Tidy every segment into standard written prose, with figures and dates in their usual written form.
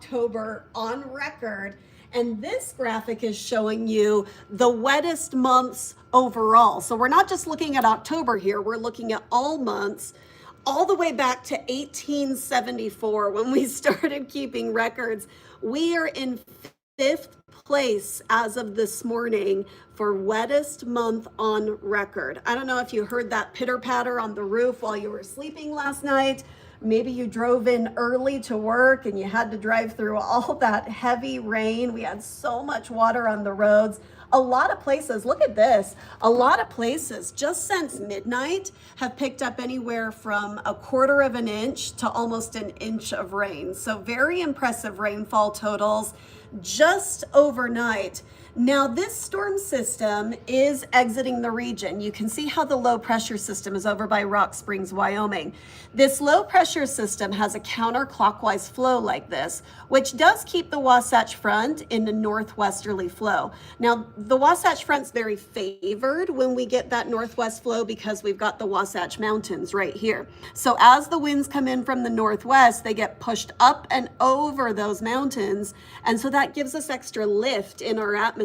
October on record. And this graphic is showing you the wettest months overall. So we're not just looking at October here, we're looking at all months, all the way back to 1874 when we started keeping records. We are in fifth place as of this morning for wettest month on record. I don't know if you heard that pitter patter on the roof while you were sleeping last night. Maybe you drove in early to work and you had to drive through all that heavy rain. We had so much water on the roads. A lot of places, look at this, a lot of places just since midnight have picked up anywhere from 1/4 of an inch to almost an inch of rain. So very impressive rainfall totals just overnight. Now this storm system is exiting the region. You can see how the low pressure system is over by Rock Springs, Wyoming. This low pressure system has a counterclockwise flow like this, which does keep the Wasatch Front in a northwesterly flow. Now the Wasatch Front's very favored when we get that northwest flow because we've got the Wasatch Mountains right here. So as the winds come in from the northwest, they get pushed up and over those mountains. And so that gives us extra lift in our atmosphere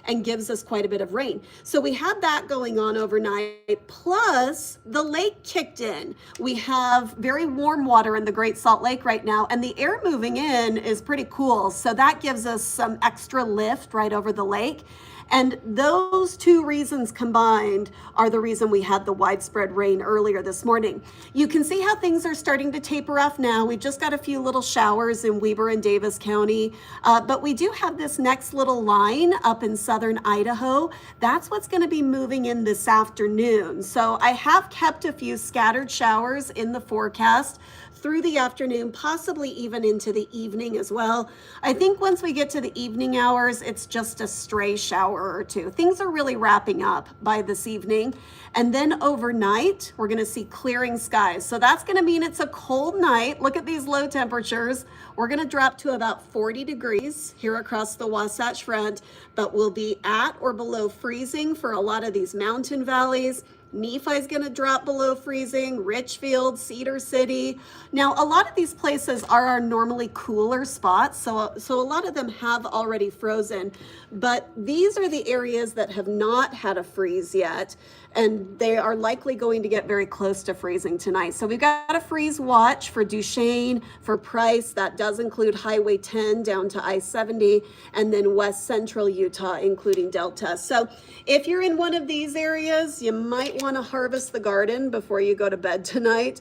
and gives us quite a bit of rain. So we had that going on overnight, plus the lake kicked in. We have very warm water in the Great Salt Lake right now, and the air moving in is pretty cool. So that gives us some extra lift right over the lake. And those two reasons combined are the reason we had the widespread rain earlier this morning. You can see how things are starting to taper off now. We just got a few little showers in Weber and Davis County, but we do have this next little line up in southern Idaho. That's what's going to be moving in this afternoon. So I have kept a few scattered showers in the forecast through the afternoon, possibly even into the evening as well. I think once we get to the evening hours, it's just a stray shower or two. Things are really wrapping up by this evening. And then overnight, we're gonna see clearing skies. So that's gonna mean it's a cold night. Look at these low temperatures. We're gonna drop to about 40 degrees here across the Wasatch Front, but we'll be at or below freezing for a lot of these mountain valleys. Nephi's going to drop below freezing, Richfield, Cedar City. Now, a lot of these places are our normally cooler spots, so a lot of them have already frozen, but these are the areas that have not had a freeze yet, and they are likely going to get very close to freezing tonight. So we've got a freeze watch for Duchesne, for Price. That does include Highway 10 down to I-70, and then west central Utah, including Delta. So if you're in one of these areas, you might want to harvest the garden before you go to bed tonight.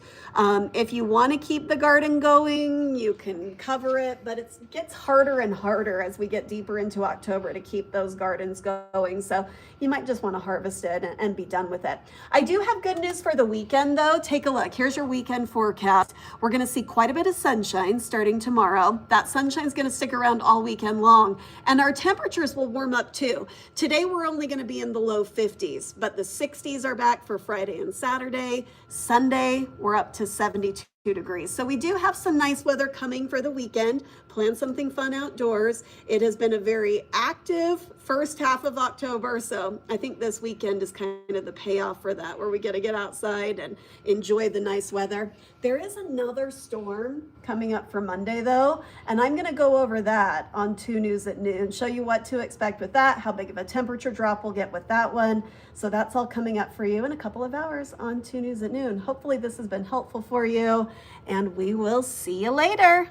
If you want to keep the garden going, you can cover it, but it gets harder and harder as we get deeper into October to keep those gardens going. So you might just want to harvest it and be done with it. I do have good news for the weekend though. Take a look. Here's your weekend forecast. We're going to see quite a bit of sunshine starting tomorrow. That sunshine's going to stick around all weekend long, and our temperatures will warm up too. Today we're only going to be in the low 50s, but the 60s are back for Friday and Saturday. Sunday, we're up to 72 degrees. So we do have some nice weather coming for the weekend. Plan something fun outdoors. It has been a very active first half of October, so I think this weekend is kind of the payoff for that, where we get to get outside and enjoy the nice weather. There is another storm coming up for Monday though, and I'm going to go over that on 2 News at Noon, show you what to expect with that, how big of a temperature drop we'll get with that one. So that's all coming up for you in a couple of hours on 2 News at Noon. Hopefully this has been helpful for you, and we will see you later.